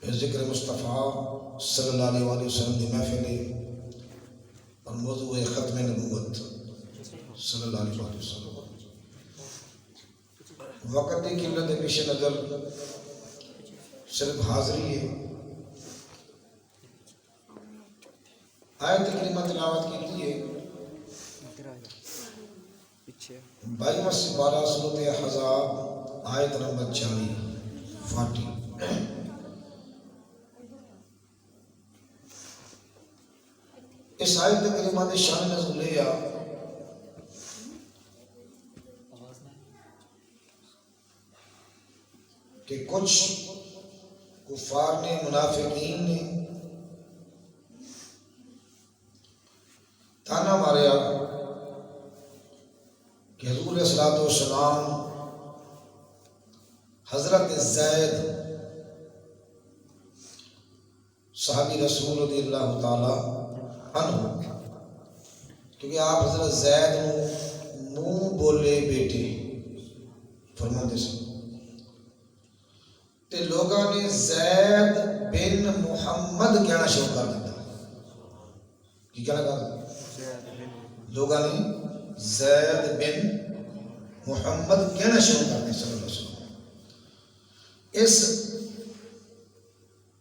ذکر مصطفیٰ صلی اللہ علیہ وآلہ وسلم کی محفل اور موضوع ختم نبوت صلی اللہ علیہ وآلہ وسلم۔ وقت کی قلت پیش نظر صرف حاضری ہے۔ آیت کریمہ تلاوت کی ہے 22 سے 12 سورۃ احزاب آیت نمبر 40۔ اس آیت کریمہ نے شان نزول لیا کہ کچھ کفار نے، منافقین نے تانا ماریا کہ حضور علیہ الصلوۃ والسلام حضرت زید صحابی رسول رضی اللہ تعالی عنہ، کیونکہ آپ حضرت زید منہ بولے بیٹے فرماتے سے تے لوگاں نے زید بن محمد کہنا شروع کر دیا۔ کی کہنا کہا؟ لوگاں نے زید بن محمد کہنا شروع کر دیا صلی اللہ علیہ وسلم۔ اس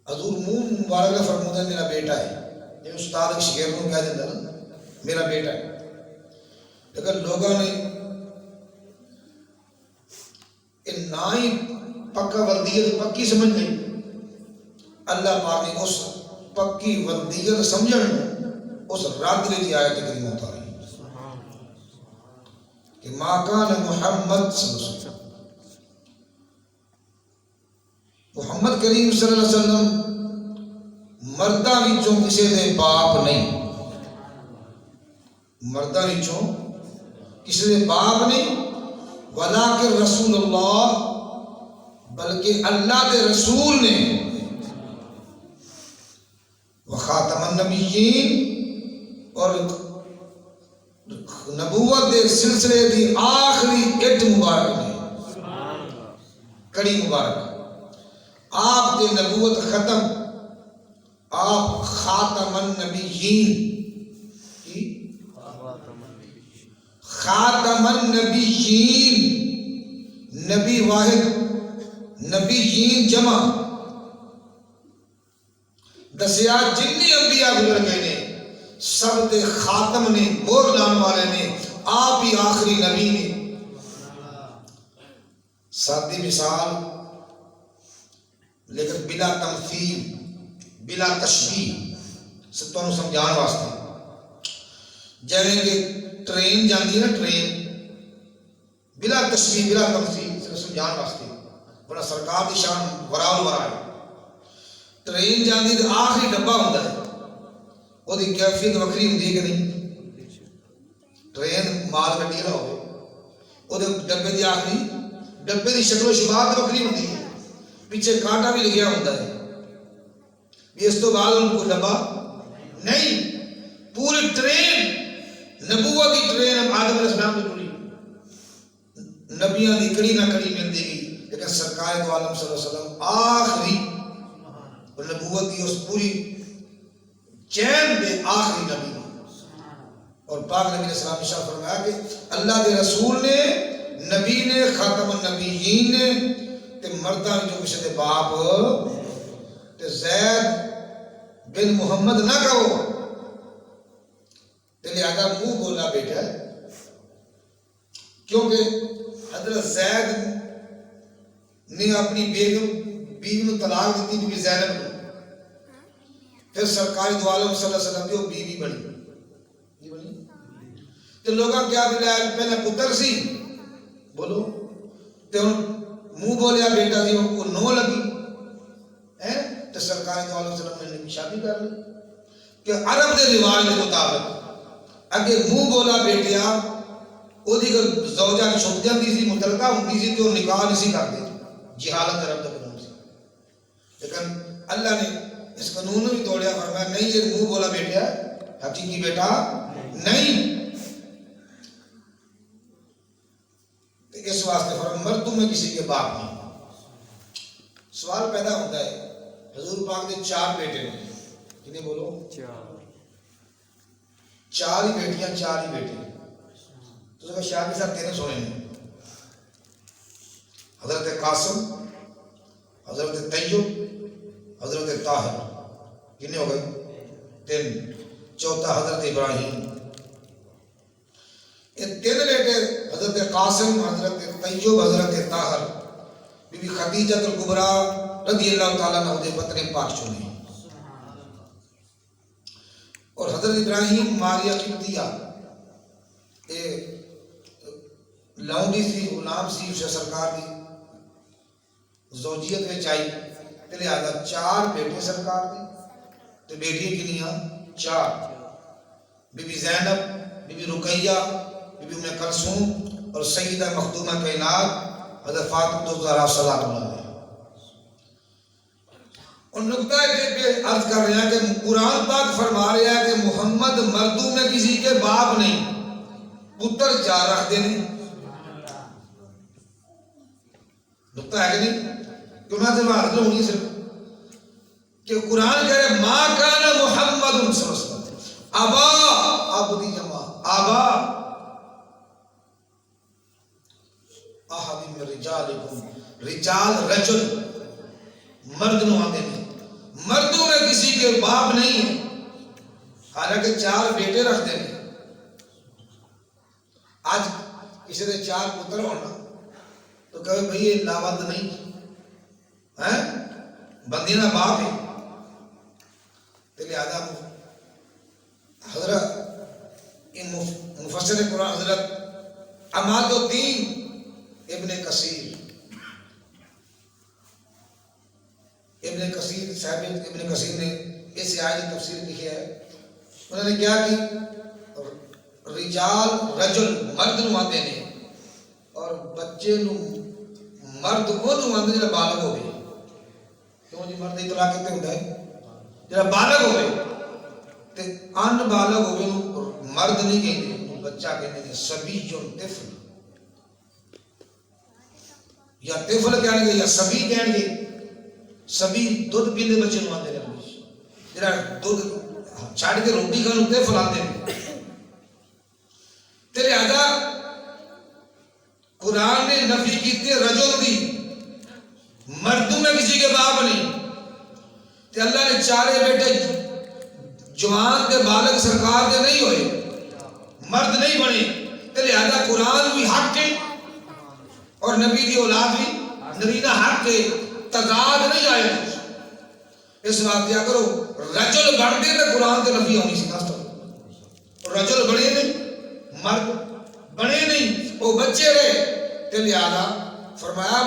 حضور منہ مبارک فرماتے ہیں میرا بیٹا ہے، یہ استاد ایک شاگرد کو کہہ دیتا نا میرا بیٹا ہے، لیکن لوگوں نے نہ ہی پکا وردیت پکی سمجھ نہیں، اللہ پاک نے اس پکی وردیت سمجھن اس رات کی آیت کریمہ اتاری کہ ما کان محمد صلی اللہ علیہ وسلم، محمد کریم صلی اللہ علیہ وسلم مرداں وچوں کسی دے باپ نہیں، مرداں وچوں کسی دے باپ نہیں، ولیکن رسول اللہ، بلکہ اللہ دے رسول نے، وخاتم النبیین، اور نبوت دے سلسلے دی آخری اٹ مبارک نے، کڑی مبارک، آپ دے نبوت ختم، آپ خاتم النبیین، خاتم النبیین، نبی واحد، نبیین جمع، دسیا جنی انبیاء گزر گئے نے سب دے خاتم نے، مور لان والے نے، آپ ہی آخری نبی نے۔ سادی مثال لیکن بلا تمثیل، بلا تشبیہ، ستوں سمجھان واسطے، جیسے کہ ٹرین جاندی ہے نا، ٹرین بلا تشبیہ بلا تمثیل سمجھان واسطے، ورنہ سرکار دی شان وراء ورا ہے۔ ٹرین جاندی تے آخری ڈبہ ہوندا ہے، وہ دی کیفیت وکری ہوندی ہے کہ نہیں؟ ٹرین مال گڈی نہ ہوے، وہ دے ڈبے دی آخری ڈبے دی شکل و شمال وکری ہوندی ہے، پیچھے کانٹا بھی لگیا ہوتا ہے، اس تو بعد ان کو ڈبہ نہیں۔ پوری ٹرین نبوت کی ٹرین آدم علیہ السلام کی ٹری، نبیاں دی کڑی نہ کڑی ملتی گئی، لیکن سرکار دو عالم صلی اللہ علیہ وسلم آخری نبوت کی اس پوری چین دے آخری نبی، اور پاک نبی علیہ السلام نے شاہ فرمایا کہ اللہ دے رسول نے، نبی نے، خاتم النبیین نے، تے مردہ جو کسی دے باپ تے زید بن محمد نہ کہو، تے لہذا منہ بولا بیٹا ہے، کیونکہ حضرت زید نے اپنی بیوی کو طلاق دیتی، بی بی زینب کو، پھر سرکار دو عالم صلی اللہ علیہ وسلم کی وہ بیوی بنی، تو لوگاں کیا بلائے پہلے پتر سی بولو، تو منہ بولیا بیٹا دی وہ نو لگی، تو سرکار دو عالم صلی اللہ علیہ وسلم نے شادی کر لی، کہ عرب دے رواج کے مطابق اگر منہ بولا بیٹیا وہ دی زوجہ چھپ جاتی سی، متعلقہ ہوتی سی، تو نکاح نہیں سی کرتے، جہالت عرب دا قانون سی، لیکن اللہ نے اس قانون بھی توڑیا، فرمایا نہیں یہ منہ بولا بیٹیا حقیقی بیٹا نہیں۔ اس واسطے فرمایا مردوں میں کسی کے باپ نہیں۔ سوال پیدا ہوتا ہے حضور پاک دے 4 بیٹے نے. کتنے بولو؟ 4 ہی بیٹیاں 4 ہی بیٹے. تو اس شاہ کے ساتھ 3 سونے ہیں. حضرت قاسم، حضرت طیب، حضرت طاہر. کتنے ہو گئے؟ 3. چوتھا حضرت ابراہیم. یہ 3 بیٹے حضرت قاسم، حضرت طیب، حضرت طاہر بی بی خدیجہ الکبریٰ رضی اللہ تعالیٰ عنہ دے پتر پاک چنے. اور حضرت ابراہیم ماریہ قبطیہ لونڈی سی، غلام سی، اسے سرکار دی زوجیت میں چاہی تے لہذا 4 بیٹے سرکار دی تے بیٹی کنیاں 4. Bibi Zainab, Bibi Ruqayya, Bibi Umm Kulsoom اور سیدہ مخدومہ کائنات حضرت فاطمہ الزہرا صلی اللہ علیہ. اور نقطہ پہ عرض کر رہے ہیں کہ قرآن پاک فرما رہے ہیں کہ محمد مردوں میں کسی کے باپ نہیں، پتر 4 رکھ دینے. نقطہ ہے کہ نہیں؟ کیوں نہ سے بات ہونی صرف کہ قرآن کہہ رہے ما کان محمد صلی اللہ علیہ وسلم ابا، ابدی جمع ابا احد من رجالکم. رجال رجل مرد نو آتے ہیں، مردوں میں کسی کے باپ نہیں ہے، حالانکہ 4 بیٹے رکھتے ہیں. آج کسی نے 4 پتر ہونا تو کہے بھئی یہ لاوند نہیں ہے، بندینا باپ ہے. تو لہذا حضرت مفسر قرآن حضرت عماد الدین ابن کثیر صاحب ابن کثیر نے اس آیت کی تفسیر لکھی ہے. انہوں نے کیا کی؟ رجال رجل مرد نو آتے ہیں اور بچے نو مرد وہ نو آتے جڑا بالغ ہو گئے. کیوں جی مرد اطلاق کتے ہوتا ہے جڑا بالغ ہو گئے تے ان بالغ ہو گئے مرد نہیں کہتے، بچہ کہتے ہیں. سبی جو طفل یا طفل کہیں گے یا سبی کہیں گے. سبھی دودھ پیندے بچے نو آندے نے، جڑا دودھ چھاڑ کے روٹی کھان تے فلاندے نے. تے لہذا قرآن نے نفی کیتے رجل دی، مردوں میں کسی کے باپ نہیں. تے اللہ نے 4 بیٹے جوان تے بالغ سرکار دے نہیں ہوئے، مرد نہیں بنے. تے لہذا قرآن بھی حق ہے اور نبی دی اولاد بھی نرینہ حق ہے، تضاد نہیں آئے. اس بات کیا کرو رجل بڑھ دے تو قرآن کے نفی ہونی سی ناستا. رجل بڑے نہیں، مرد بڑے نہیں، وہ بچے رہے. تے لہذا فرمایا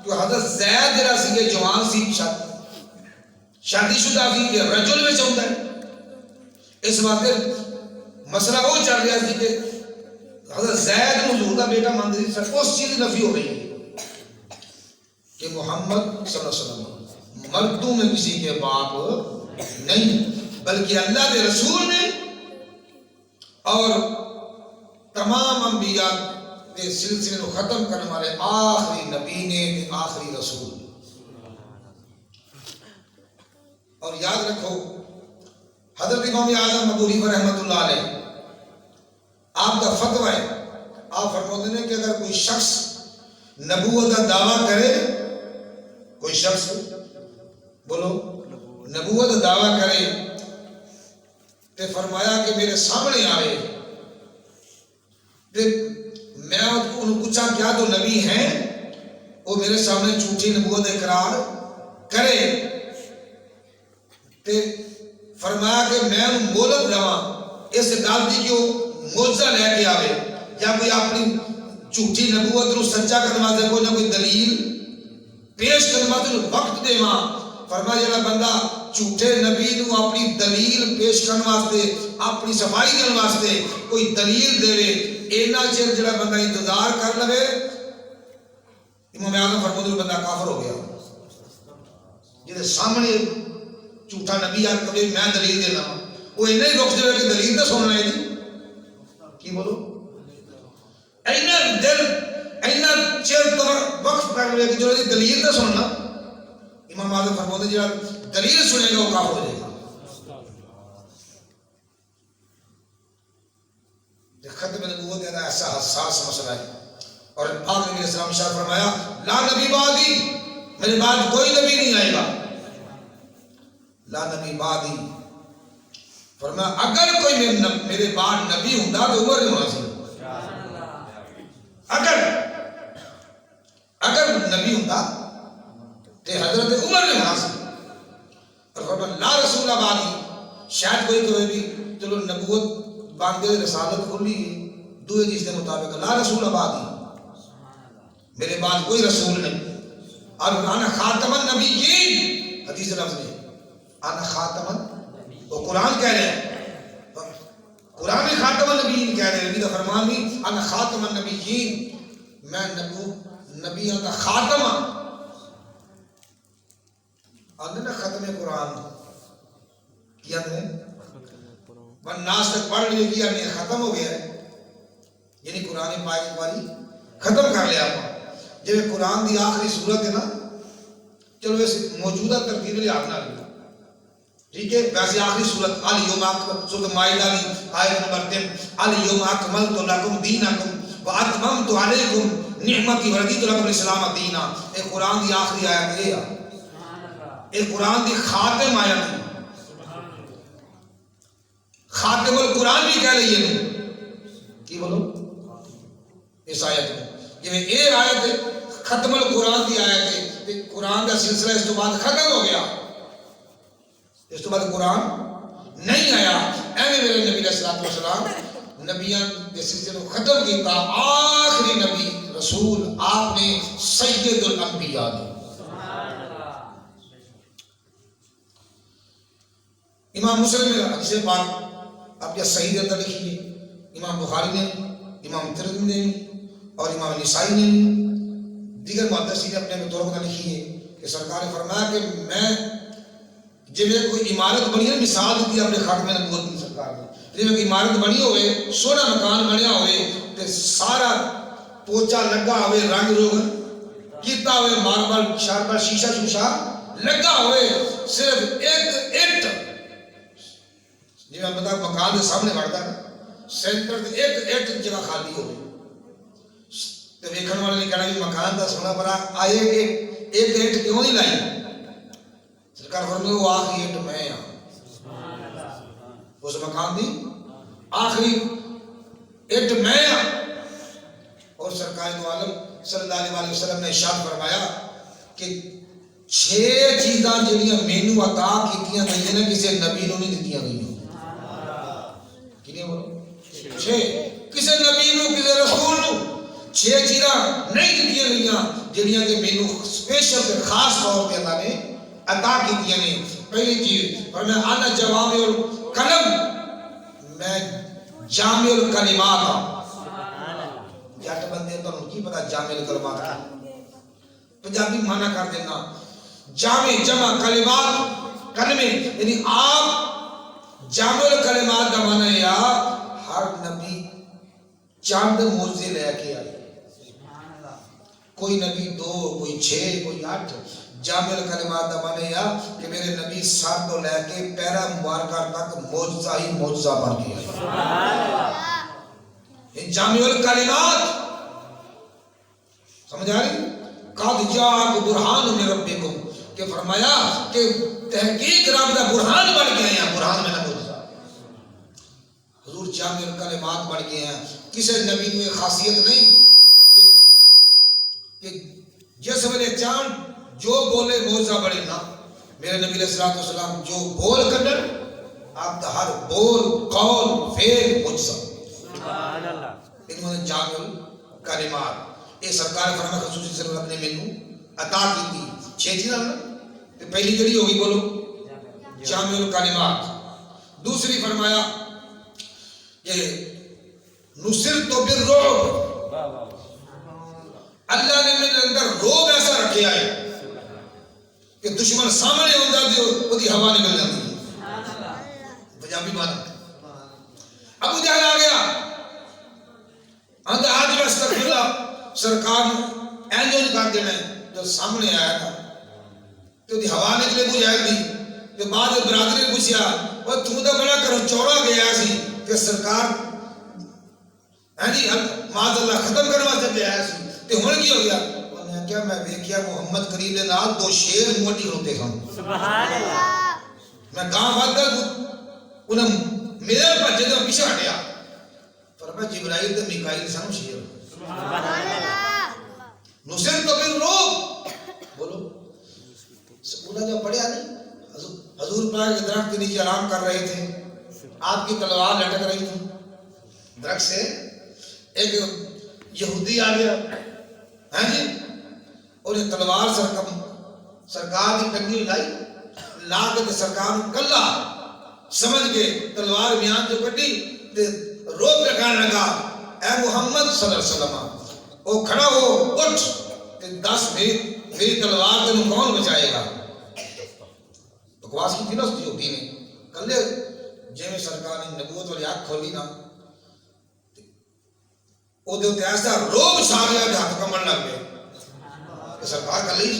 کہ حضرت زید جرا سی کہ جوان سی، شادی شدہ سی، کہ رجل میں چاہتا ہے. اس بات مسئلہ وہ چل رہا سی کہ حضرت زید حضور کا بیٹا مانتے تھے، اس چیز نفی ہو رہی ہے کہ محمد صلی اللہ علیہ وسلم مردوں میں کسی کے باپ نہیں، بلکہ اللہ کے رسول نے اور تمام انبیاء کے سلسلے کو ختم کرنے والے آخری نبی نے، آخری رسول. اور یاد رکھو حضرت امام اعظم ابو حنیفہ رحمۃ اللہ علیہ آپ کا فتویٰ ہے، آپ فرماتے ہیں کہ اگر کوئی شخص نبوت کا دعویٰ کرے، کوئی شخص بولو نبوت کا دعویٰ کرے تے فرمایا کہ میرے سامنے آئے تے میں انہوں پوچھا کیا تو نبی ہیں، وہ میرے سامنے جھوٹی نبوت اقرار کرے تے فرمایا کہ میں انہوں مولت لواں اس گل دی کہ وہ معجزہ لے کے آوے یا کوئی اپنی جھوٹی نبوت نو سچا کرنے واسطے کوئی نہ کوئی دلیل پیش کرنے واسطے وقت دے ماں. فرمایا جڑا بندہ جھوٹے نبی نو اپنی دلیل پیش کرنے واسطے، اپنی صفائی کرنے واسطے کوئی دلیل دے اینا چیر جڑا بندہ انتظار کر لے، امام اعظم فرماتے ہیں بندہ کافر ہو گیا. جہاں سامنے جھوٹا نبی آ کبھی میں دلیل دینا وہ اینا ہی رخ دے کہ دلیل تو سننا ہے جی کی بولو اینا دل اینا چیر تو وقف کر لے کہ جو دلیل تو سننا. امام امام اعظم فرماتے جڑا دلیل سنے گا وہ کافر ہو جائے گا. ختم نبوت کا ایسا حساس مسئلہ ہے. اور پاک نبی علیہ السلام نے ارشاد فرمایا لا نبی بعدی، میرے بعد کوئی نبی نہیں آئے گا. لا نبی بعدی فرمایا اگر کوئی میرے بعد نبی ہوندا تو عمر نہیں ہونا سی. اگر نبی ہوندا تے حضرت عمر نے ہونا سی. اور فرمایا لا رسول بعدی، شاید کوئی کہے بھی چلو نبوت باندھے رسالت کھلی دوئے جس کے مطابق لا رسول بعدی، میرے بعد کوئی رسول نہیں. اور انا خاتم النبیین، حدیث لفظ ہے انا خاتم، وہ قرآن کہہ رہے ہیں، قرآن میں خاتم النبیین کہہ رہے ہیں. نبی کا فرمان بھی انا خاتم النبیین، میں نبیوں کا خاتم ہوں. آدھے نا ختم قرآن کیا نے ناس تک پڑھ لیا کیا نہیں ختم ہو گیا ہے، یعنی قرآن پاک والی ختم کر لیا. جب قرآن دی آخری صورت ہے نا، چلو ویسے موجودہ ترتیب لحاظ نہ لیا ٹھیک ہے، ویسے آخری صورت الیوم اکملت، سورۃ مائدہ کی آیت نمبر 3 الیوم اکملت لکم دینکم واتممت علیکم نعمتی ورضیت لکم الاسلام دینا. یہ قرآن دی آخری آیت ہے، یہ قرآن دی خاتم آیت ہے. خاتم القرآن بھی کہہ رہی ہے کی بولو اس آیت میں. یہ آیت ختم القرآن کی آیت ہے. قرآن کا سلسلہ اس تو بعد ختم ہو گیا، اس تو بعد قرآن نہیں آیا. اے میرے نبی علیہ الصلوۃ والسلام نبیاں کے سلسلے کو ختم کیتا. آخری نبی رسول آپ نے سید الانبیاء نے. امام مسلم نے حدیث پاک اپنے صحیح اندر لکھی ہے، امام بخاری نے، امام ترمذی نے اور امام نسائی نے دیگر محدثین نے اپنے طرق میں لکھی ہے کہ سرکار نے فرمایا کہ میں جب کوئی عمارت بنی ہے، مثال دی اپنے خاتمہ نبوت کی سرکار نے، جب کوئی عمارت بنی ہوئے، سونا مکان بنیا ہوئے تے سارا پوچا لگا ہوئے، رنگ روغن کیتا ہوئے، ماربل شاربل شیشہ شوشہ لگا ہوئے، صرف ایک اٹ جی میں بتا مکان کے سامنے بڑھتا ہے سینٹر ایک اٹ جگہ خالی ہوئے تو ویکھن والے نے کہنا بھی مکان کا سونا بڑا آئے ایک اٹ کیوں نہیں لائی. سرکار فرمائے وہ آخری اٹ میں ہاں، اس مکان دی آخری اٹ میں ہاں. اور سرکار دو عالم صلی اللہ علیہ وسلم نے ارشاد فرمایا کہ 6 چیزاں جڑیاں مینوں عطا کیتیاں گئیاں نے کسی نبی نوں نہیں دتیاں گئیاں. کسی نبی نو کسی رسول نو 6 چیزاں نہیں دتیاں گئیاں جڑیاں کہ مینوں سپیشل تے خاص طور تے اللہ نے عطا کیتیاں نے. پہلی چیز فرمایا انا جوامع الکلم، میں جامع الکلمات ہوں. جٹ بندے تو کی پتہ جامع الکلمات کیا، پنجابی معنی کر دینا جامع جمع کلمات کلمے، یعنی آپ جامع الکلمات کا معنی ہے ہر نبی چند موضوع لے کے آئے، کوئی نبی 2 کوئی 6 کوئی 8. جامع الکلمات کا معنی ہے کہ میرے نبی سر تو لے کے پیرا مبارکہ تک معجزہ ہی معجزہ بن گیا. جامع الکلمات سمجھ آ رہی؟ قد جاءکم برہان من ربکم، کہ فرمایا کہ تحقیق رب کا برہان بن گئے ہیں. برہان میں نہ معجزہ، حضور جامع الکلمات بن گئے ہیں. کسی نبی میں خاصیت نہیں کہ جس ویلے چاند جو بولے معجزہ بڑے نا. میرے نبی علیہ الصلوۃ والسلام جو بول کڈن آپ دا ہر بول قول فعل معجزہ. سبحان اللہ. انہوں نے جامع الکلمات یہ سرکار فرما خصوصی سے رب نے مینوں عطا کی تھی. 6 چیزاں نا، پہلی جڑی ہوگی بولو جامع الکلمات. دوسری فرمایا کہ نصرت بالرعب، اللہ نے میرے اندر روب ایسا رکھیا ہے کہ دشمن سامنے ہوندا تے اودی ہوا نکل جاتی ہے. پنجابی بات ابو جہل آ گیا اندر آج استغفر اللہ سرکار اینجو کر دینا. جو سامنے آیا تھا تو دی ہوا نکلے مجاہد دی تے بعد برادری نے پوچھیا او تو تے بڑا کرو چورا گیا سی تے سرکار جی معاذ اللہ ختم کرنے واسطے پہ آیا سی تے ہن کی ہو گیا انہوں نے کیا میں ویکھیا محمد کریم دے نال دو شیر موٹی کھلوتے سن سبحان اللہ میں گاں واد انہاں میرے بچے دے پیچھے ہٹیا فرمایا جبرائیل تے میکائیل سن شیر سبحان اللہ نصرت بالرعب بولو سکولہ جو پڑھیا نہیں حضور پاک کے درخت کے نیچے آرام کر رہے تھے آپ کی تلوار لٹک رہی تھی درخت سے ایک یہودی آ گیا ہاں جی اور یہ تلوار سرکار کی ٹنگی لائی لا کے سرکار کلا سمجھ کے تلوار میان جو کٹی روک رکھنے لگا اے محمد صلی اللہ علیہ وسلم وہ کھڑا ہو اٹھ 10 میری تلوار تینوں کون بچائے گا بکواس کی تھی نا اس یہودی نے کلے جیویں سرکار نے نبوت والی آنکھ کھولی نا او دے تے ایسا روب چھا گیا کہ ہاتھ کمبن لگ گیا کہ سرکار کل ہی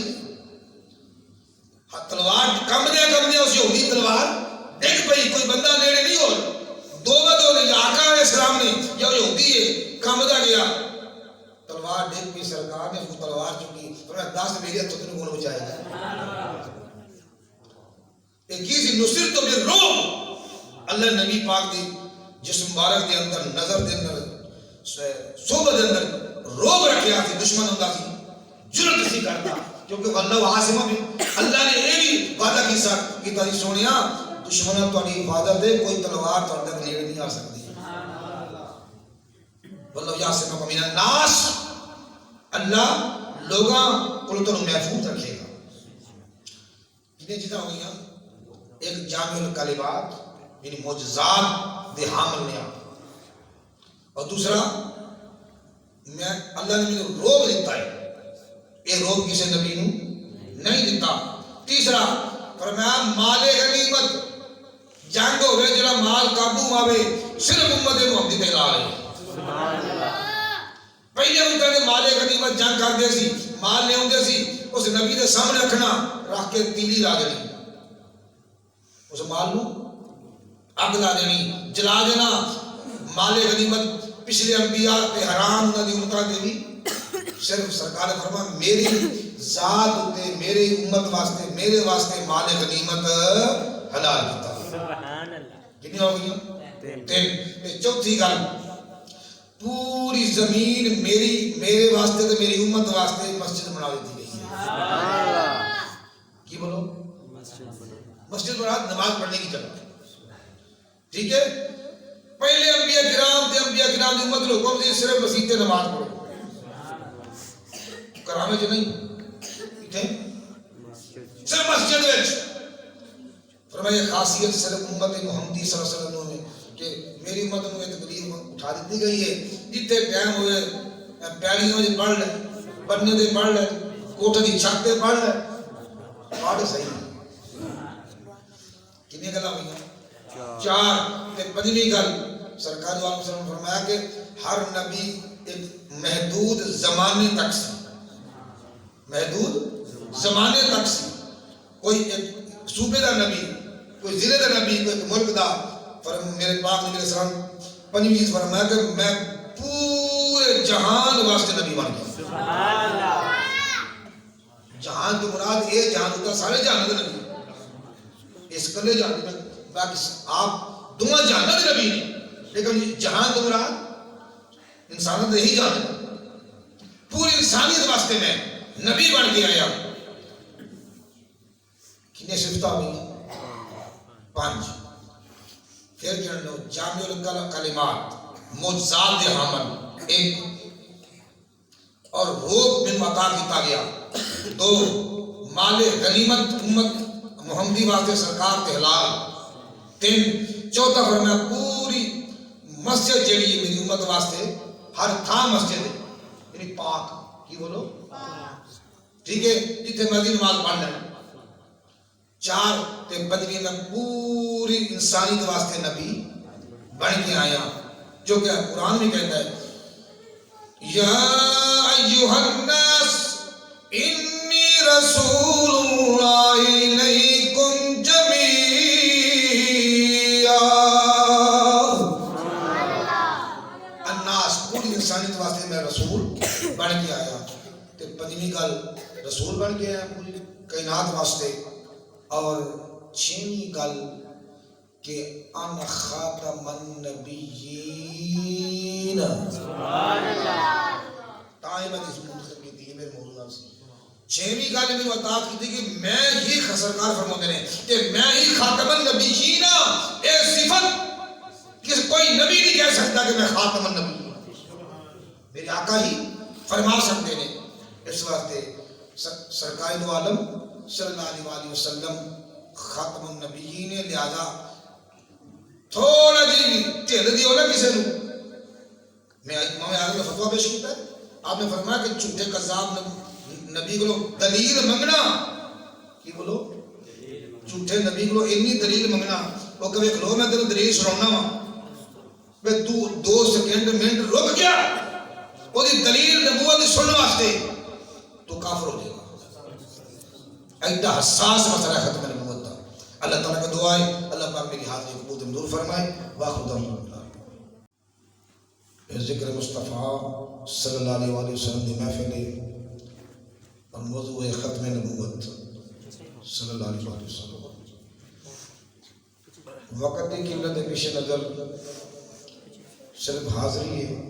تلوار کم دیا اس یہودی تلوار دیکھ پئی کوئی بندہ نیڑے نہیں ہو دو بدو نے آقا علیہ السلام نے یا یہودی ہے کم دا گیا تلوار دیکھ پئی سرکار نے اس کو تلوار چکی فرمایا 10 میری ہتھوں تینوں کون بچائے گا ایک چیز نصرت بالرعب اللہ نبی پاک دی جسم مبارک دے اندر نظر دے اندر صحبت دے اندر روب رکھیا سی دشمن ہوندا سی جرأت سی کرتا کیونکہ اللہ عاصمہ بھی اللہ نے یہ بھی وعدہ کیتا کہ تاری سونیا دشمناں تہاڈی حفاظت ہے کوئی تلوار تہاڈے تک نیڑے نہیں آ سکتی واللہ یعصمک من الناس اللہ لوگاں کو تو محفوظ رکھے گا کتنی چیزاں ہو گئیں ایک جامع الکلمات یعنی معجزات دے حامل نے اور دوسرا میں اللہ نے مجھے روب دیتا ہے یہ روب کسی نبی نو نہیں دیتا تیسرا فرمایا مال غنیمت جنگ ہوئے جڑا مال قابو آوے صرف امت محمدی تے لا رہے پہلے انہوں نے مال غنیمت جنگ کر دے سی مال لے ہوندے سی اس نبی دے سامنے رکھنا رکھ کے تیلی لا دینی اس مال نو اگ لا دینی جلا دینا مال غنیمت پچھلے انبیاء تے حرام انہاں دی امتاں دے بھی صرف سرکار نے فرمایا میری ذات تے میری امت واسطے میرے واسطے مال غنیمت حلال کیتا سبحان اللہ کتنی ہو گئی تے چوتھی گل پوری زمین میرے واسطے تے میری امت واسطے مسجد بنا دیتی گئی سبحان اللہ کی بولو مسجد بنا نماز پڑھنے کی جگہ ٹھیک ہے پہلے انبیاء کرام تے انبیاء کرام دی امت لوگوں سے صرف مسجد تے نماز پڑھو کرامے جو نہیں ٹھیک صرف مسجد وچ فرمایا خاصیت صرف امت محمدی صلی اللہ علیہ وسلم نے کہ میری امت کو یہ تکلیف اٹھا دی گئی ہے جتنے ٹائم ہوئے پیالیوں میں پڑھ لے بننے دے پڑھ لے کوٹھ دی چھت تے پڑھ لے پڑھ صحیح کتنی گلاں ہوئیں 4 تے 5ویں گل سرکار دو علیہ وسلم فرمایا کہ ہر نبی ایک محدود زمانے تک سی محدود زمانے تک سی کوئی ایک صوبے دا نبی کوئی ضلع دا نبی کوئی ملک دا میرے پاک نبی علیہ السلام 5ویں چیز فرمایا کہ میں پورے جہان واسطے نبی بن گیا سبحان اللہ جہان کی مراد یہ جہان ہوتا سارے جہان دے نبی اس کلے جہان دے باقی آپ دونوں جہان دے نبی نے لیکن جہان کی مراد انسانوں دے ہی جہان پوری انسانیت واسطے میں نبی بن کے آیا کتنے صفتہ ہوئی 5 پھر جن لو جامع الکلمات معجزات دے حامل 1 اور روب من عطا کیتا گیا 2 مال غنیمت امت محمدی واسطے سرکار تے حلال 3 چوتھا فرمایا پوری مسجد جڑی ہے میری امت واسطے ہر تھا مسجد ہے یعنی پاک کی بولو ٹھیک ہے جتنے مرضی نماز پڑھ لیں 4 تے 5ویں میں پوری انسانیت واسطے نبی بن کے آیا جو کہ قرآن میں کہتا ہے یا ایھا الناس انی رسول اللہ پنجویں گل رسول بن گئے ہیں پوری کائنات واسطے، اور چھویں گل کہ ان خاتم النبیین، سبحان اللہ، تائیں میں اس منتخب کی تھی میرے موضوع سے چھویں گل میں عطا کی تھی کہ میں ہی سرکار فرماتے ہیں کہ میں ہی خاتم النبیین، اے صفت کہ کوئی نبی نہیں کہہ سکتا کہ میں خاتم النبی، میرے آقا ہی فرما سکتے ہیں۔ اس واسطے سرکار دو عالم صلی اللہ علیہ وسلم خاتم النبیین، لہذا تھوڑا جی ٹھل دی ہو نا کسی نو، میں امام اعظم نے فتویٰ پیش کیتا ہے، آپ نے فرمایا کہ جھوٹے قذاب نبی کو دلیل منگنا، کی بولو جھوٹے نبی کو اتنی دلیل منگنا، وہ کبھی کھلو میں تینوں دلیل سناؤنا وا، میں تو 2 سیکنڈ منٹ رک گیا وہ دی دلیل نبوت دی سننے واسطے تو کافر ہو جائے گا۔ ایڈا حساس مسئلہ ہے ختم نبوت کا۔ اللہ تعالیٰ کا دعا ہے اللہ پاک میری حاضری قبول منظور فرمائے۔ واخر دعوانا ذکر مصطفیٰ صلی اللہ علیہ وسلم دی محفل اور موضوع ختم نبوت صلی اللہ علیہ وسلم۔ وقت کی قلت پیش نظر صرف حاضری ہے،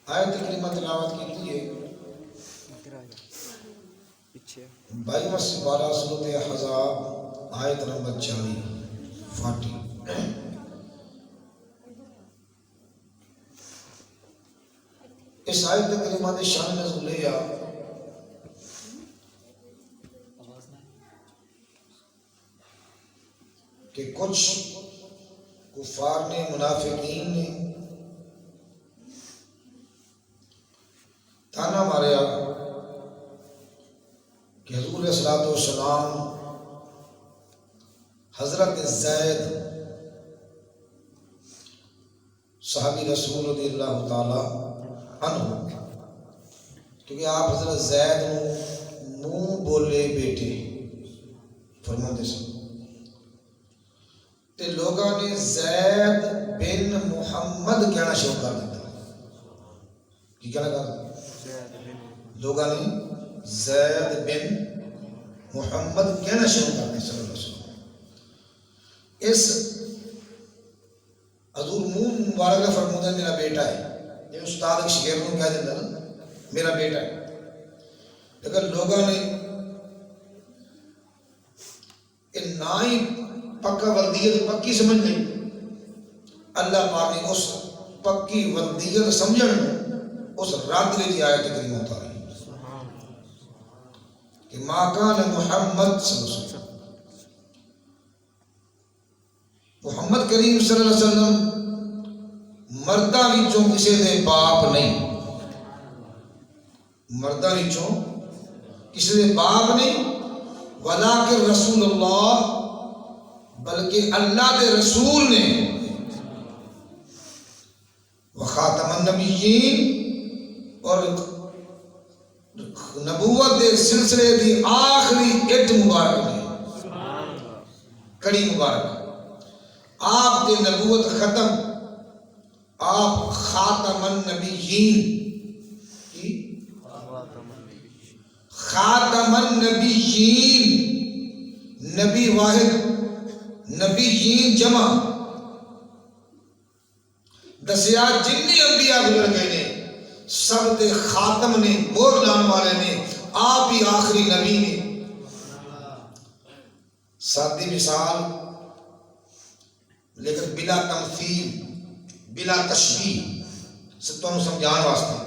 آیت کریمہ تلاوت کی ہے 22 سے 12 سورۃ احزاب آیت نمبر 40۔ اس آیت کریمہ دے شان نزول ہے کہ کچھ کفار نے، منافقین نے تانا ماریا کہ حضور علیہ السلام حضرت زید صحابی رسول رضی اللہ تعالی عنہ، کیونکہ آپ حضرت زید منہ بولے بیٹے فرماتے سن، تے لوگاں نے زید بن محمد کہنا شروع کر دیتا۔ کی کہنا کہا؟ لوگاں نے زید بن محمد کہنا شروع کر دیا صلی اللہ علیہ وسلم۔ اس حضور منہ مبارک فرماتے ہیں میرا بیٹا ہے، یہ استاد ایک شاگرد کو کہہ دیتا نا میرا بیٹا ہے، لیکن لوگوں نے نہ ہی پکا وردیت پکی سمجھ نہیں، اللہ پاک نے اس پکی وردیت سمجھن اس رات کی آیت کریمہ اتاری کہ ما کان محمد صلی اللہ علیہ وسلم، محمد کریم صلی اللہ علیہ وسلم مرداں وچوں کسی دے باپ نہیں، مرداں وچوں کسی دے باپ نہیں، ولیکن رسول اللہ، بلکہ اللہ دے رسول نے، وخاتم النبیین، اور نبوت دے سلسلے دی آخری اٹ مبارک نے، کڑی مبارک، آپ دے نبوت ختم، آپ خاتم النبیین، خاتم النبیین، نبی واحد، نبیین جمع، دسیا جنی انبیاء گزر گئے نے سب دے خاتم نے، مہر لان والے نے، آپ ہی آخری نبی نے۔ سادی مثال لیکن بلا تمثیل بلا تشبیہ سے تمہیں سمجھان واسطے،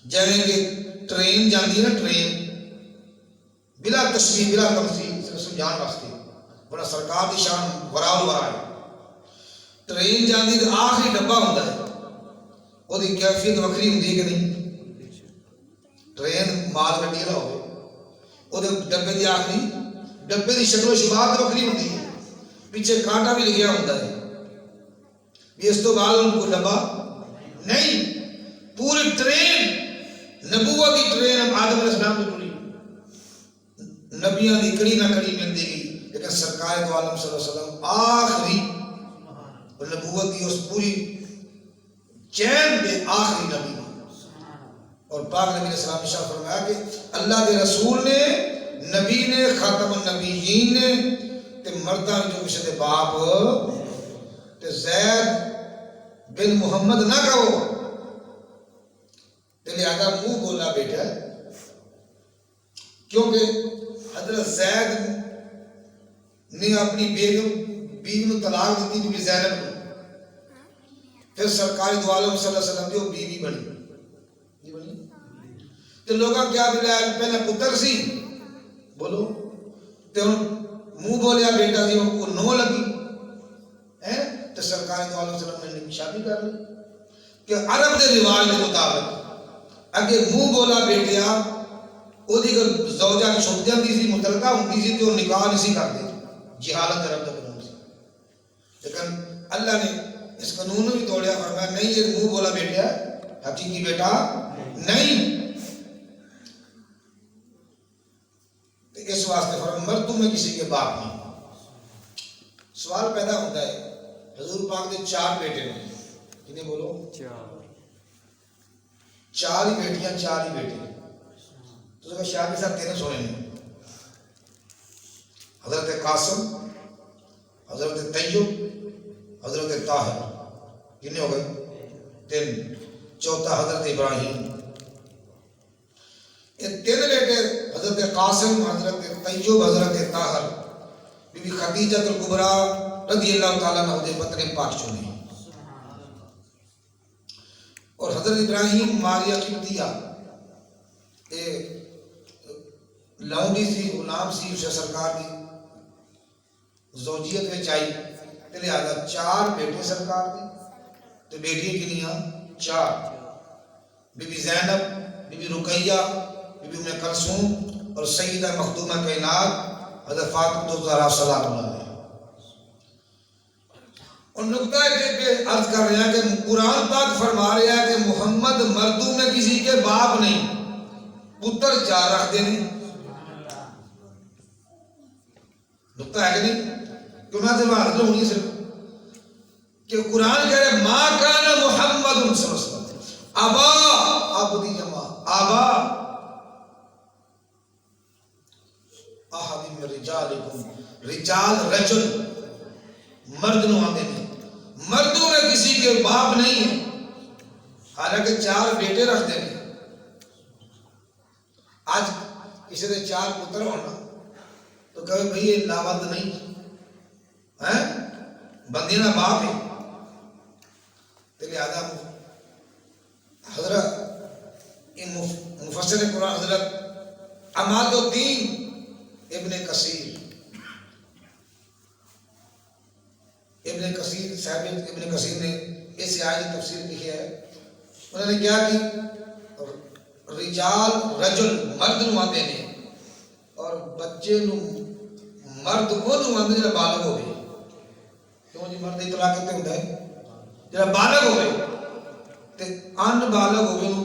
جیسے کہ ٹرین جاندی نا، ٹرین بلا تشبیہ بلا تمثیل سے سمجھان واسطے، بڑا سرکار دی شان وراء الورا ہے۔ ٹرین جاندی تو آخری ڈبہ ہوتا ہے، وہ دی کیفیت وکری ہوتی ہے کہ نہیں؟ ٹرین مال گڈی نہ ہوئے، وہ ڈبے دی آخری ڈبے دی شکل و شباہت وکری ہوتی ہے، پیچھے کانٹا بھی لگیا ہوتا ہے، اس تو بعد ان کو ڈبہ نہیں، پوری ٹرین نبوت کی ٹرین اب آدم علیہ السلام کو ٹری، نبیاں دی کڑی نہ کڑی ملتی گئی، لیکن سرکار دو عالم صلی اللہ علیہ وسلم آخری نبوت کی اس پوری چین دے آخری نبی اور پاک نبی علیہ السلام نے شاہ فرمایا کہ اللہ کے رسول نے نبی نے خاتم النبیین نے تے مرداں جو کسی دے باپ تے زید بن محمد نہ کہو تے لہذا منہ بولا بیٹا ہے، کیونکہ حضرت زید نے اپنی بیوی نو طلاق دیتی بیوی زینب نو، پھر سرکار دو عالم صلی اللہ علیہ وسلم دی وہ بیوی بنی تو لوگاں کیا بلایا پہلے پتر سی بولو تے منہ بولیا بیٹا سی ان کو نو لگی تو سرکار دو عالم صلی اللہ علیہ وسلم نے شادی کر لی کہ عرب دے رواج کے مطابق اگے منہ بولا بیٹیا وہ دی زوجہ کی چھپ جاتی سی متعلقہ ہوتی سی تو نکاح نہیں سی کرتے جہالت عرب دا قانون سی، لیکن اللہ نے اس قانون بھی توڑیا، فرمایا نہیں یہ منہ بولا بیٹا حقیقی بیٹا نہیں، اس واسطے فرمایا مردوں میں کسی کے باپ نہیں۔ سوال پیدا ہوتا ہے حضور پاک دے 4 بیٹے نے، کتنے بولو؟ 4 ہی بیٹیاں 4 ہی بیٹے، تو اس کا شاہ کے ساتھ 3 سونے ہیں، حضرت قاسم، حضرت طیب، حضرت طاہر، کتنے ہو گئے؟ 3، چوتھا حضرت ابراہیم۔ یہ 3 بیٹے حضرت قاسم، حضرت طیب، حضرت طاہر بی بی خدیجہ الکبریٰ رضی اللہ تعالیٰ عنہ دے بطن پاک چنے، اور حضرت ابراہیم ماریہ قبطیہ لونڈی سی غلام سی اسے سرکار دی زوجیت میں چاہی تے لہذا 4 بیٹے سرکار دی تو بیٹی کنیاں 4، Bibi Zainab, Bibi Ruqayya, Bibi Umm Kulsoom اور سیدہ مخدومہ کائنات حضرت فاطمہ الزہرا سلام اللہ علیہ۔ اور نقطہ پہ عرض کر رہے ہیں کہ قرآن پاک فرما رہے ہیں کہ محمد مردوں میں کسی کے باپ نہیں، پتر 4 رکھ دینے، نقطہ ہے کہ نہیں؟ قرآن سے بات ہونی ہے صرف کہ قرآن کہہ رہے ما کان محمد صلی اللہ علیہ وسلم ابا، عبدی جمع ابا احد من رجالکم، رجال رجل مرد نو آتے ہیں، مردوں میں کسی کے باپ نہیں ہے، حالانکہ 4 بیٹے رکھتے ہیں۔ آج کسی نے 4 پتر ہونا تو کہے بھئی یہ لاوند نہیں ہے، بندینا باپ ہے، تو لہذا حضرت مفسر قرآن حضرت عماد الدین ابن کثیر صاحب ابن کثیر نے اس آیت کی تفسیر لکھی ہے، انہوں نے کیا کہ رجال رجل مرد نو آتے ہیں اور بچے نو مرد کو نو آتے جڑا بالغ ہوئے، کیوں جی مرد اطلاق کہتے ہوتا ہے جڑا بالغ ہوئے، تے ان بالغ ہوئے نو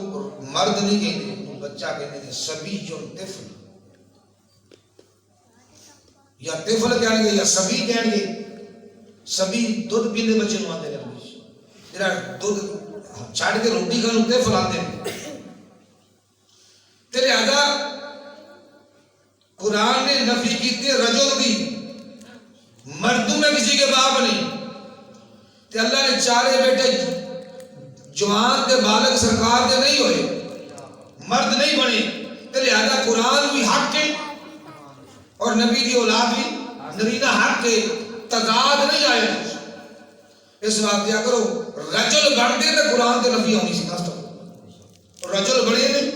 مرد نہیں کہتے، بچہ کہتے ہیں سبی جو طفل، یا طفل کہیں گے یا سبی کہیں گے، سبی دودھ پینے بچے نو آتے ہیں، جڑا دودھ چھاڑ کے روٹی کھانے طفل آتے ہیں۔ تیرے لہذا قرآن نے نفی کی تھی رجل دی، مردوں میں کسی کے باپ نہیں، تے اللہ نے 4 بیٹے جوان تے بالغ سرکار دے نہیں ہوئے، مرد نہیں بنے، تے لہذا قرآن بھی حق ہے اور نبی دی اولاد بھی نرینہ حق کے تضاد نہیں آئے، اس وقت کیا کرو رجل بن دے تو قرآن تے نفی ہونی سی ناستہ، رجل بڑے نہیں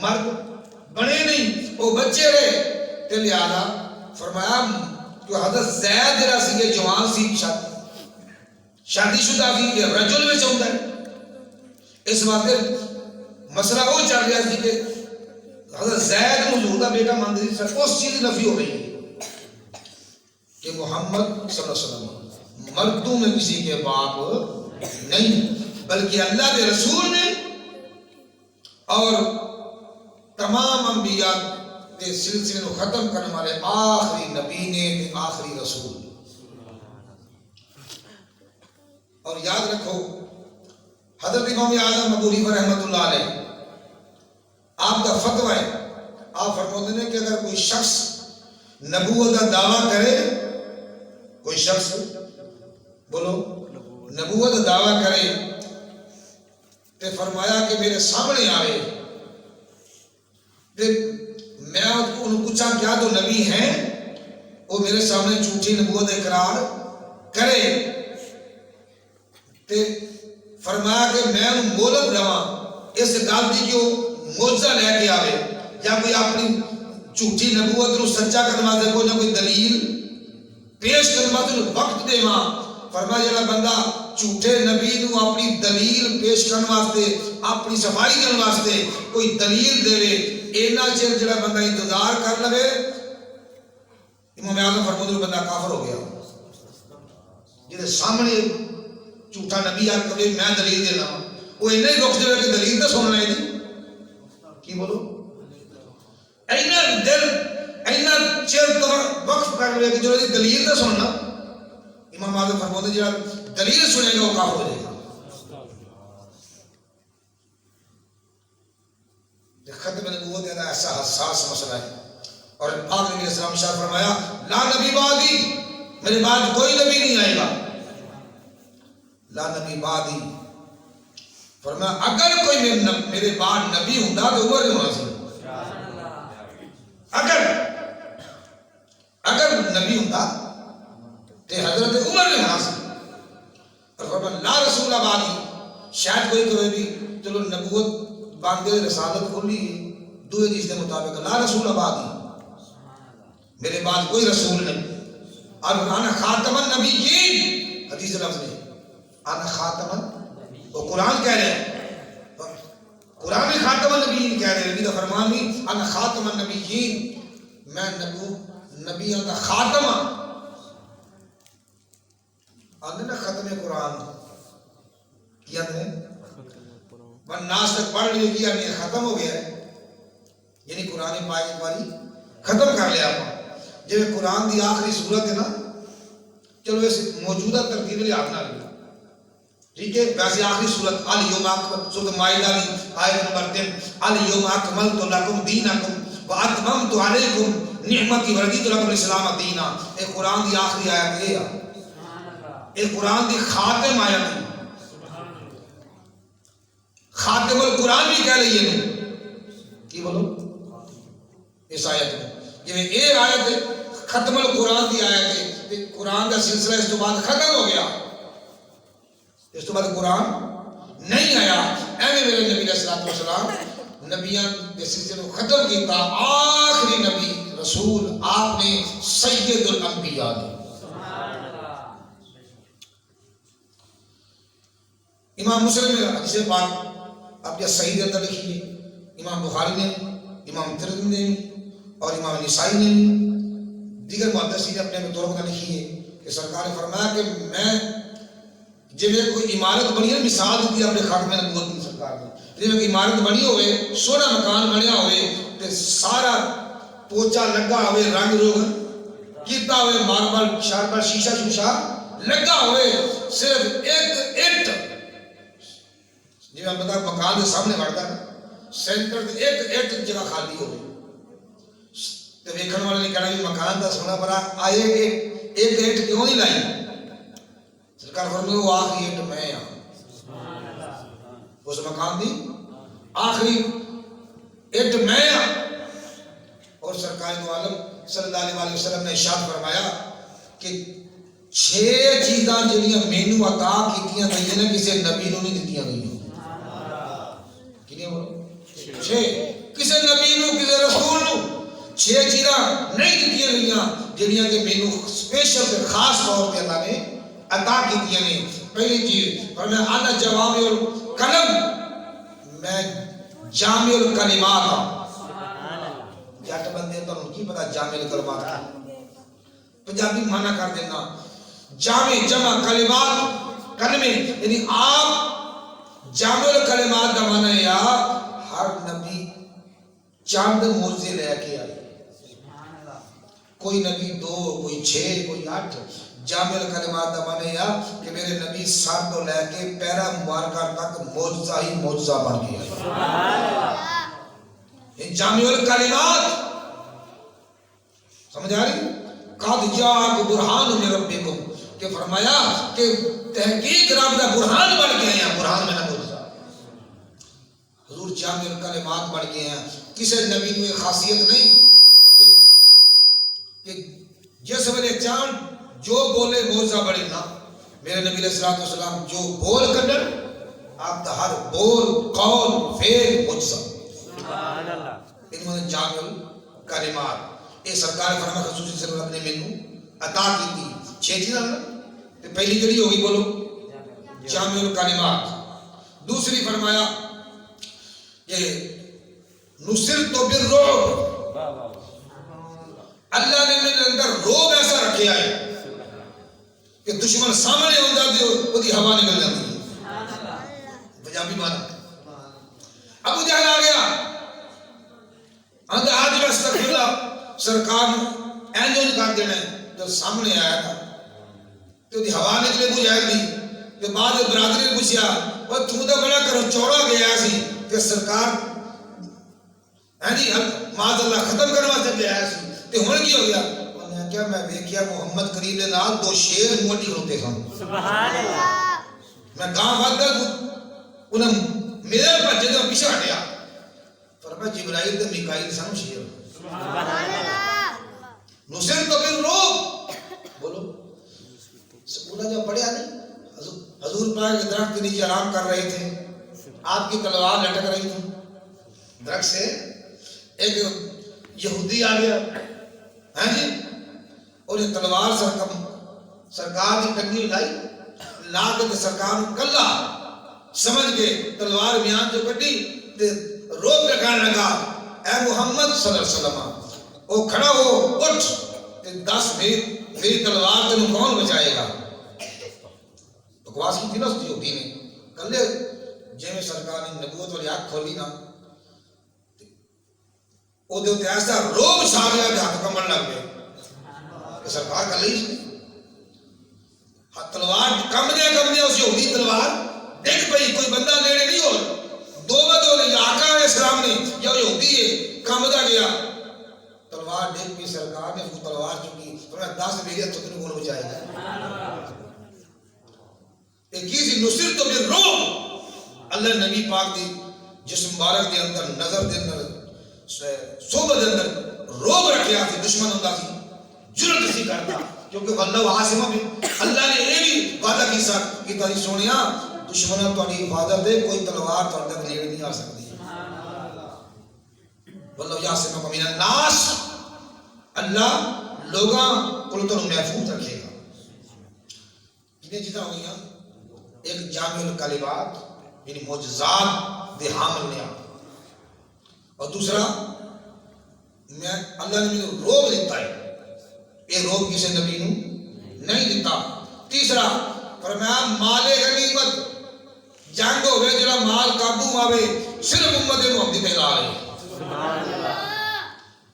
مرد بڑے نہیں وہ بچے رہے، تے لہذا فرمایا کہ حضرت زید جرا سی یہ جوان سی شادی شدہ سی یہ رجل میں چاہتا ہے، اس وقت مسئلہ وہ چل رہا سی کہ حضرت زید حضور کا بیٹا مانتے تھے، اس چیز نفی ہو رہی ہے کہ محمد صلی اللہ علیہ وسلم مردوں میں کسی کے باپ نہیں، بلکہ اللہ کے رسول نے اور تمام انبیاء کے سلسلے کو ختم کرنے والے آخری نبی نے آخری رسول۔ اور یاد رکھو حضرت امام اعظم ابو حنیفہ رحمۃ اللہ علیہ آپ کا فتویٰ ہے، آپ فرماتے ہیں کہ اگر کوئی شخص نبوت کا دعویٰ کرے، کوئی شخص بولو نبوت کا دعویٰ کرے تو فرمایا کہ میرے سامنے آئے، میں انہوں پوچھا کیا تو نبی ہیں، وہ میرے سامنے جھوٹی نبوت اقرار کرے تے فرمایا کہ میں انہوں مولت رہا اس گل دی کہ وہ معجزہ لے کے آوے یا کوئی اپنی جھوٹی نبوت کو سچا کرنے واسطے کوئی نہ کوئی دلیل پیش کرنے واسطے وقت دے ماں فرمایا جڑا بندہ جھوٹے نبی نو اپنی دلیل پیش کرنے واسطے اپنی صفائی کرنے واسطے کوئی دلیل دے اینا چیر جڑا بندہ انتظار کر لگے، امام اعظم فرماتے ہیں بندہ کافر ہو گیا. جہاں سامنے جھوٹا نبی آ کے میں دلیل دینا وہ اینا ہی رک جائے کہ دلیل تو سننا ہے کی بولو اینا دل اینا چیر تو وقف کر لے کہ جو دلیل تو سننا. امام اعظم فرماتے ہیں جہاں دلیل سنے گا وہ کافر ہو جائے گا. ختم نبوت کا ایسا حساس مسئلہ ہے اور پاک نبی علیہ السلام شاہ فرمایا لا نبی بعدی، میرے بعد کوئی نبی نہیں آئے گا. لا نبی بعدی فرمایا اگر کوئی میرے بعد نبی ہوتا تو عمر نہیں ہونا سی. اگر نبی ہوتا تو حضرت عمر نہیں ہونا سی. اور فرمایا لا رسول بعدی، شاید کوئی کہے بھی چلو نبوت باندھے رسالت کھلی دوئے جس کے مطابق لا رسول بعدی، میرے بعد کوئی رسول نہیں. اور انا خاتم النبیین، حدیث لفظ ہے انا خاتم، وہ قرآن کہہ رہے ہیں، قرآن میں خاتم النبیین کہہ رہے ہیں، نبی کا فرمان بھی انا خاتم النبیین، میں نبیوں کا خاتم آدھے نا ختم قرآن کیا ہے ناس تک پڑھ لیے کیا نہیں ختم ہو گیا ہے، یعنی قرآن پاک ایک باری ختم کر لیا آپ جو قرآن دی آخری صورت ہے نا. چلو اس موجودہ ترتیب لے آپ نہ لیا ٹھیک ہے. ویسے آخری صورت الیوم اکملت، سورۃ مائدہ کی آیت نمبر 3 الیوم اکملت لکم دینکم واتممت علیکم نعمتی ورضیت لکم الاسلام دینا. ایک قرآن دی آخری آیت یہ ہے، ایک قرآن دی خاتم آیت ہے، خاتم القرآن بھی کہہ رہی ہے کی بولو اس آیت میں. یہ ایک آیت ہے ختم القرآن دی آیت ہے، قرآن کا سلسلہ اس تو بعد ختم ہو گیا، اس تو بعد قرآن نہیں آیا. ایویں میرے نبی علیہ السلام نبیان کے سلسلے کو ختم کیتا، آخری نبی رسول آپ نے سید الانبیاء نے. امام مسلم نے حدیث پاک آپ یا صحیح کے اندر لکھی ہے، امام بخاری نے، امام ترمذی نے اور امام نسائی نے دیگر محدثین نے اپنے طور پر لکھی ہے کہ سرکار نے فرمایا کہ میں جب کوئی عمارت بنی ہے، مثال دی اپنے خاتمہ نبوت کی سرکار نے، جب کوئی عمارت بنی ہوئے، سونا مکان بنیا ہوئے تے سارا پوچا لگا ہوئے، رنگ روغن کیتا ہوئے، ماربل شاربل شیشہ شوشہ لگا ہوئے، صرف ایک اینٹ جی میں بتا مکان کے سامنے بڑھتا ہے سینٹر ایک ایک جگہ خالی ہو گئی تو دیکھنے والے نے کہنا کہ مکان کا سونا بڑا آئے ایک ایٹ کیوں نہیں لائی. سرکار فرمائے وہ آخری ایٹ میں ہاں، اس مکان دی آخری ایٹ میں ہاں. اور سرکار دو عالم صلی اللہ علیہ وسلم نے ارشاد فرمایا کہ 6 چیزاں جڑیاں مینوں عطا کیتیاں گئیاں نے کسی نبی نوں نہیں دتیاں گئیاں. کسی نبی نو کسی رسول نو 6 چیزاں نہیں دتیاں گئیاں جڑیاں کہ مینوں اسپیشل تے خاص طور پہ اللہ نے عطا کیتیاں نے. پہلی چیز فرمایا انا جوامع الکلم، میں جامع الکلمات ہوں. جٹ بندے تو کی پتہ جامع الکلمات پنجابی معنی کر دینا جامع جمع کلمات کلمے، یعنی آپ جامع الکلمات کا معنی ہے ہر نبی چند موضوع لے کے آئے، کوئی نبی 2 کوئی 6 کوئی 8. جامع الکلمات کا معنی ہے کہ میرے نبی سر تو لے کے پیرا مبارکہ تک معجزہ ہی معجزہ بن گیا. یہ جامع الکلمات سمجھ آ رہی؟ قد جاءکم برہان من ربکم کہ فرمایا کہ تحقیق رب دا برہان بن کے ہیں. برہان میں نہ بولتا حضور جامع الکلمات بن گئے ہیں. کسی نبی میں خاصیت نہیں کہ جس ویلے چاند جو بولے موجزہ بڑے نا. میرے نبی علیہ السلام جو بول کر آپ دا ہر بول قول فعل موجزہ. سبحان اللہ. انہوں نے جامع الکلمات یہ سرکار فرما خصوصی سے رب نے مینوں عطا کی تھی. 6 چیزاں نا. پہلی کڑی ہوگی بولو جامع الکلمات. دوسری فرمایا کہ نصرت بالرعب اللہ نے میرے اندر روب ایسا رکھیا ہے کہ دشمن سامنے ہوندا تے اودی ہوا نکل جاتی ہے. پنجابی مانا ابو جہل آ گیا آج میں استغفر اللہ سرکار اینجل کر دینا جب سامنے آیا تھا تو دی ہوا نکلے کو جائے گی. کہ بعد برادری نے پوچھا اور تو تو بڑا کرو چوڑا گیا سی کہ سرکار جی معاذ اللہ ختم کرنے واسطے گیا سی تے ہن کی ہو گیا؟ انہوں نے کہا میں ویکھیا محمد کریم دے نال 2 شیر موٹی کھلوتے سن. سبحان اللہ. میں گاں بھاگ گیا انہاں میرے بچے دے پیچھے ہٹیا فرمایا جبرائیل تے میکائیل سن شیر. سبحان اللہ. نصرت بالرعب بولو سکولہ جب پڑھیا نہیں حضور پاک کے درخت کے نیچے آرام کر رہے تھے. آپ کی تلوار لٹک رہی تھی درخت سے. ایک یہودی آ گیا ہاں جی اور یہ تلوار سرکار کی ٹنگی لائی لا کے سرکار کلا سمجھ کے تلوار میان جو کٹی تے روک کے کہنے لگا اے محمد صلی اللہ علیہ وسلم وہ کھڑا ہو اٹھ تے 10 میری تلوار تینوں کون بچائے گا. بکواس کی تھی نا اس یہودی نے کلے جے میں سرکار نے نبوت والی آنکھ کھولی نا او دے تے ایسا روب چھا گیا کہ ہاتھ کمبن لگ گئے کہ سرکار کلے ہی تلوار کم دے اس یہودی تلوار دیکھ پئی کوئی بندہ نیڑے نہیں ہو. 2 بندے یا آقا علیہ السلام نے یا یہودی ہے کم دا گیا تلوار دیکھ پئی سرکار نے وہ تلوار چکی فرمایا 10 میری ہتھ تو کون بچائے گا. ایک چیز نصرت بالرعب اللہ نبی پاک دی جسم مبارک دے اندر نظر دے اندر صحبت دے اندر روب رکھیا سی. دشمن ہوندا سی جرأت سی کرتا کیونکہ واللہ عاصمہ بھی اللہ نے یہ بھی وعدہ کیتا کہ تاری سونیا دشمناں تہاڈی حفاظت دے کوئی تلوار تہاڈے تک نیڑے نہیں آ سکتی. واللہ عاصمہ من الناس اللہ لوگاں کو تو محفوظ رکھے گا. کتنی چیزاں ہوئی ہیں. ایک جامع الکلمات یعنی معجزات دے حامل نے اور دوسرا میں اللہ نے مجھے روب دیتا ہے یہ روب کسی نبی نو نہیں دیتا. تیسرا فرمایا مال غنیمت جنگ ہوئے جڑا مال قابو آوے صرف امت محمدی پہ لا رہے.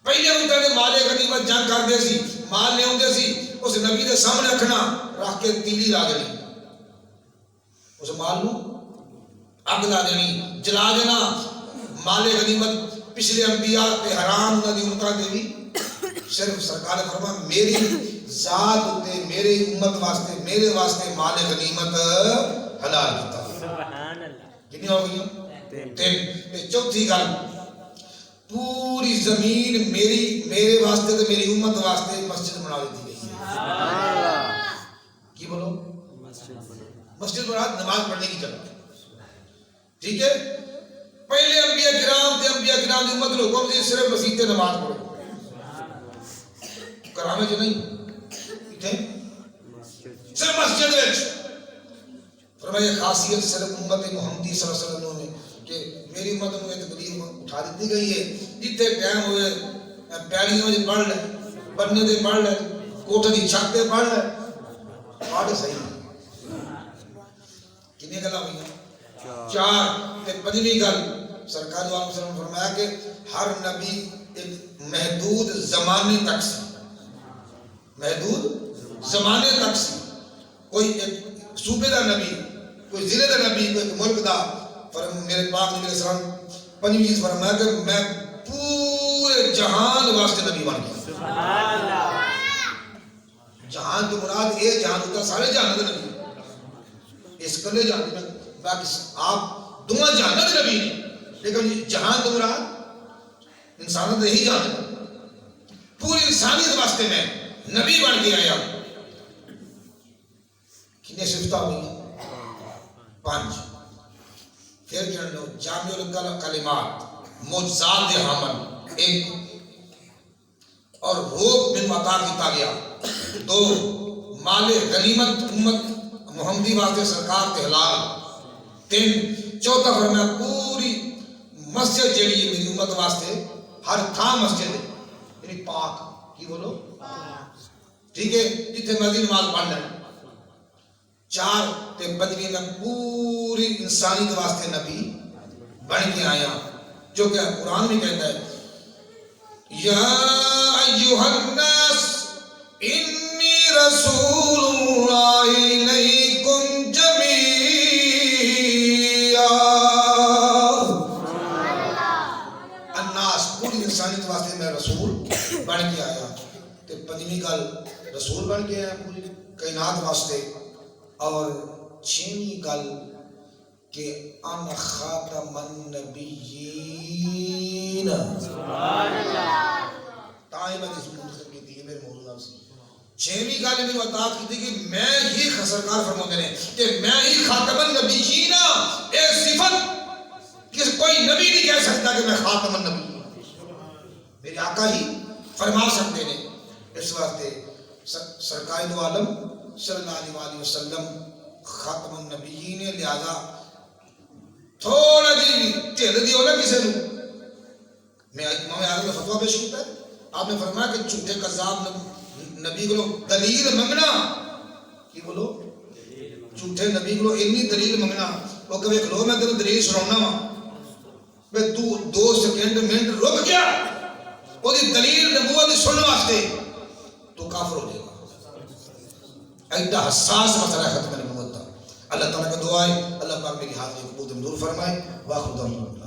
پہلے ہوتا نے مال غنیمت جنگ کر دے سی مال لے ہوندے سی اس نبی دے سامنے رکھنا رکھ کے تیلی لا دینی اس مال نو اگ لا دینی جلا دینا. مال غنیمت پچھلے انبیاء تے حرام انہاں دی امتاں دے بھی صرف سرکار نے فرمایا میری ذات تے میری امت واسطے میرے واسطے مال غنیمت حلال کیتا. سبحان اللہ. کتنی ہو گئی؟ 3. چوتھی گل پوری زمین میرے واسطے تے میری امت واسطے مسجد بنا دی گئی. سبحان اللہ. کی بولو مسجد بنا نماز پڑھنے کی جگہ. ٹھیک ہے. پہلے انبیاء کرام دی امت لوگ حکم دی صرف مسجد تے نماز پڑھو کرامے جو نہیں صرف مسجد وچ. فرمایا خاصیت صرف امت محمدی صلی اللہ علیہ وسلم نے کہ میری امت نو یہ تقریر اٹھا دی گئی ہے جتنے ٹائم ہوئے پیڑیوں میں پڑھ لے بننے دے پڑھ لے کوٹھ دی چھت تے پڑھ لے پڑھ صحیح. کتنی گلاں ہوئی 4. تے 5ویں گل سرکار علیہ وسلم فرمایا کہ ہر نبی ایک محدود زمانے تک سی. محدود زمانے تک سی. کوئی ایک صوبے دا نبی کوئی ضلع دا نبی کوئی ملک دا. میرے پاک نبی علیہ السلام 5ویں چیز فرمایا کہ میں پورے جہان واسطے نبی بن گیا. جہان تو مراد یہ جہان ہوتا سارے جہان دے نبی اس کلے جہان دے باقی آپ دونوں جہان دے نبی نہیں لیکن جہان تو مراد انسانوں دے ہی جہان پوری انسانیت واسطے میں نبی بن کے آیا. کتنے صفتہ ہوئی ہیں 5. پھر کہنے لو جامع الکلمات معجزات دے حامل 1 اور روح بن عطا کیتا گیا 2 مال غنیمت امت محمدی واسطے سرکار تے حلال 3 چوتھا فرمایا پوری مسجد جیڑی ہے میری امت واسطے ہر تھا مسجد ہے یعنی پاک کی بولو ٹھیک ہے جتنے مرضی نماز پڑھ لیں. 4 تے 5 میں پوری انسانیت واسطے نبی بن کے آیا جو کہ قرآن میں کہتا ہے یا ایھا الناس انی رسول اللہ الیکم جمیعا. الناس پوری انسانیت واسطے میں رسول بن کے آیا. تے 5ویں گل رسول بن کے آیا پوری کائنات واسطے. اور 6ویں گل کہ ان خاتم النبیین. سبحان اللہ. تائیں میں اس مختصر کی تھی میرے موضوع سے 6ویں گل میں عطا کی تھی کہ میں ہی سرکار فرماتے ہیں کہ میں ہی خاتم النبیین. اے صفت کہ کوئی نبی نہیں کہہ سکتا کہ میں خاتم النبی میرے آقا ہی فرما سکتے ہیں. اس واسطے سرکار دو عالم صلی اللہ علیہ وسلم خاتم النبیین ہے. لہذا تھوڑا جی ٹھل دی ہونا کسی نے میں امام اعظم کا فتویٰ پیش کرتا ہے. آپ نے فرمایا کہ جھوٹے قذاب نبی کو دلیل منگنا کی بولو جھوٹے نبی کو اتنی دلیل منگنا وہ کبھی کھلو میں تیرے دلیل سناؤنا وا میں تو 2 سیکنڈ منٹ رک گیا وہ دلیل نبوت سننے واسطے تو کافر ہو جائے گا. ایڈا حساس مسئلہ ہے ختم نبوت کا. اللہ تعالیٰ کا دعا ہے اللہ پاک میری حاضری کو قبول فرمائے. واخر دعوانا